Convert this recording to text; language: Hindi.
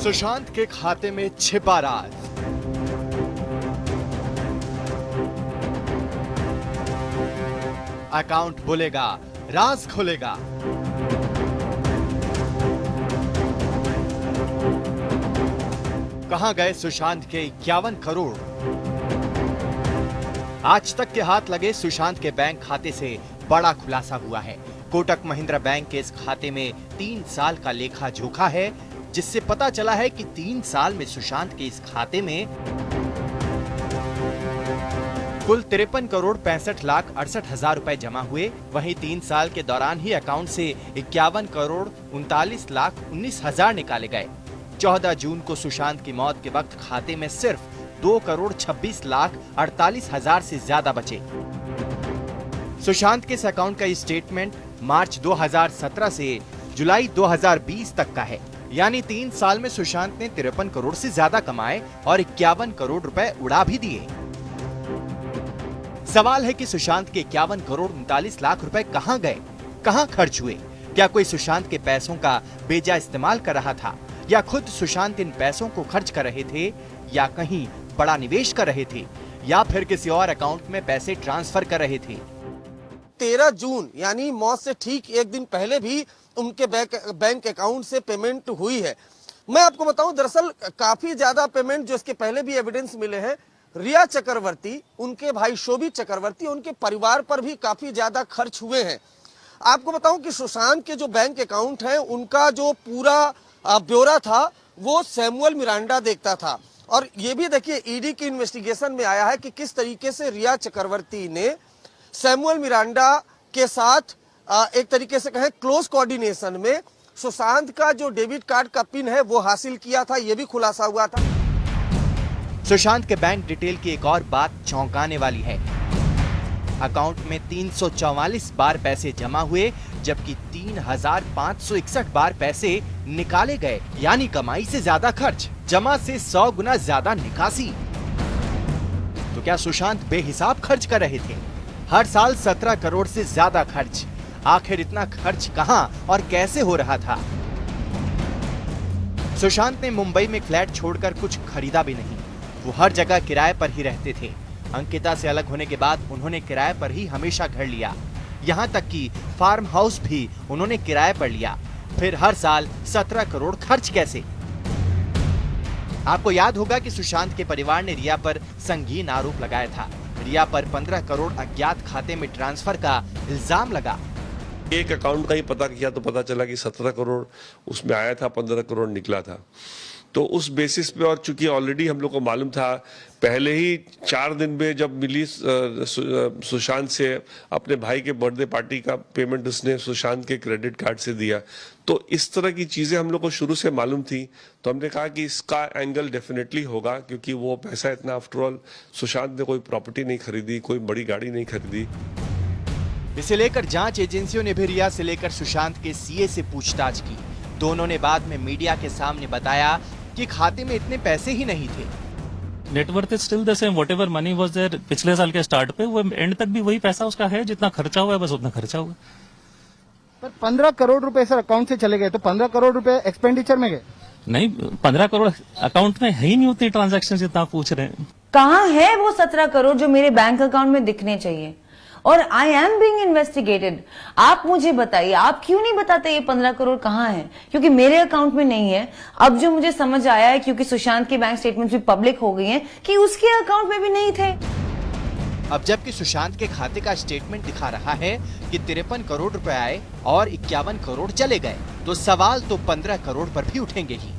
सुशांत के खाते में छिपा राज। अकाउंट बोलेगा, राज खुलेगा। कहां गए सुशांत के 51 करोड़? आज तक के हाथ लगे सुशांत के बैंक खाते से बड़ा खुलासा हुआ है। कोटक महिंद्रा बैंक के इस खाते में 3 साल का लेखा जोखा है, जिससे पता चला है कि 3 साल में सुशांत के इस खाते में कुल 53 करोड़ 65 लाख 68 हजार रुपए जमा हुए। वहीं 3 साल के दौरान ही अकाउंट से 51 करोड़ 39 लाख 19 हजार निकाले गए। 14 जून को सुशांत की मौत के वक्त खाते में सिर्फ 2 करोड़ 26 लाख 48 हजार से ज्यादा बचे। सुशांत के इस अकाउंट का स्टेटमेंट मार्च 2017 से जुलाई 2020 तक का है, यानी 3 साल में सुशांत ने 53 करोड़ से ज्यादा कमाए और 51 करोड़ रुपए उड़ा भी दिए। सवाल है कि सुशांत के 51 करोड़ 39 लाख रुपए कहां गए, कहां खर्च हुए? क्या कोई सुशांत के पैसों का बेजा इस्तेमाल कर रहा था, या खुद सुशांत इन पैसों को खर्च कर रहे थे, या कहीं बड़ा निवेश कर रहे थे, या फिर किसी और अकाउंट में पैसे ट्रांसफर कर रहे थे? 13 जून यानी मौत से ठीक एक दिन पहले भी उनके बैंक अकाउंट से पेमेंट हुई है। मैं आपको बताऊं, दरअसल काफी ज्यादा पेमेंट जो इसके पहले भी एविडेंस मिले हैं, रिया चक्रवर्ती, उनके भाई शोभित चक्रवर्ती, उनके परिवार पर भी काफी ज्यादा खर्च हुए हैं। आपको बताऊं कि सुशांत के जो बैंक अकाउंट है, उनका जो पूरा ब्यौरा था वो सैमुअल मिरांडा देखता था। और ये भी देखिए, ईडी की इन्वेस्टिगेशन में आया है कि किस तरीके से रिया चक्रवर्ती ने सैमुअल मिरांडा के साथ एक तरीके से कहें क्लोज कोऑर्डिनेशन में सुशांत का जो डेबिट कार्ड का पिन है वो हासिल किया था। ये भी खुलासा हुआ था। सुशांत के बैंक डिटेल की एक और बात चौंकाने वाली है। अकाउंट में 344 बार पैसे जमा हुए, जबकि 3561 बार पैसे निकाले गए, यानी कमाई से ज्यादा खर्च, जमा से 100 गुना ज्यादा निकासी। तो क्या सुशांत बेहिसाब खर्च कर रहे थे? हर साल 17 करोड़ से ज्यादा खर्च। आखिर इतना खर्च कहां और कैसे हो रहा था? सुशांत ने मुंबई में फ्लैट छोड़कर कुछ खरीदा भी नहीं। वो हर जगह किराए पर ही रहते थे। अंकिता से अलग होने के बाद उन्होंने किराए पर ही हमेशा घर लिया। यहाँ तक कि फार्म हाउस भी उन्होंने किराए पर लिया। फिर हर साल 17 करोड़ खर्च कैसे? आपको याद होगा कि सुशांत के परिवार ने रिया पर संगीन आरोप लगाया था। रिया पर 15 करोड़ अज्ञात खाते में ट्रांसफर का इल्जाम लगा। एक अकाउंट का ही पता किया तो पता चला कि 17 करोड़ उसमें आया था, 15 करोड़ निकला था। तो उस बेसिस पे, और चूंकि ऑलरेडी हम लोग को मालूम था पहले ही 4 दिन में जब मिली सुशांत से अपने भाई के बर्थडे पार्टी का पेमेंट उसने सुशांत के क्रेडिट कार्ड से दिया, तो इस तरह की चीजें हम लोग को शुरू से मालूम थी। तो हमने कहा कि इसका एंगल डेफिनेटली होगा, क्योंकि वो पैसा इतना, आफ्टर ऑल सुशांत ने कोई प्रॉपर्टी नहीं खरीदी, कोई बड़ी गाड़ी नहीं खरीदी। इसे लेकर जांच एजेंसियों ने भी रिया से लेकर सुशांत के सीए से पूछताछ की। दोनों ने बाद में मीडिया के सामने बताया कि खाते में इतने पैसे ही नहीं थे। Net worth is still the same, whatever money was there पिछले साल के स्टार्ट पे, वो एंड तक भी वही पैसा उसका है, जितना खर्चा हुआ है बस उतना खर्चा हुआ। पर 15 करोड़ रुपए सर अकाउंट से चले गए, तो 15 करोड़ रुपए एक्सपेंडिचर में गए? नहीं, 15 करोड़ अकाउंट में है ही नहीं उतनी ट्रांजैक्शन जितना आप पूछ रहे हैं। कहाँ है वो 17 करोड़ जो मेरे बैंक अकाउंट में दिखने चाहिए? और आई एम बीइंग इन्वेस्टिगेटेड। आप मुझे बताइए, आप क्यों नहीं बताते ये 15 करोड़ कहाँ है? क्योंकि मेरे अकाउंट में नहीं है। अब जो मुझे समझ आया है, क्योंकि सुशांत की बैंक स्टेटमेंट भी पब्लिक हो गई हैं, कि उसके अकाउंट में भी नहीं थे। अब जबकि सुशांत के खाते का स्टेटमेंट दिखा रहा है कि 53 करोड़ रुपए आए और 51 करोड़ चले गए, तो सवाल तो 15 करोड़ पर भी उठेंगे ही।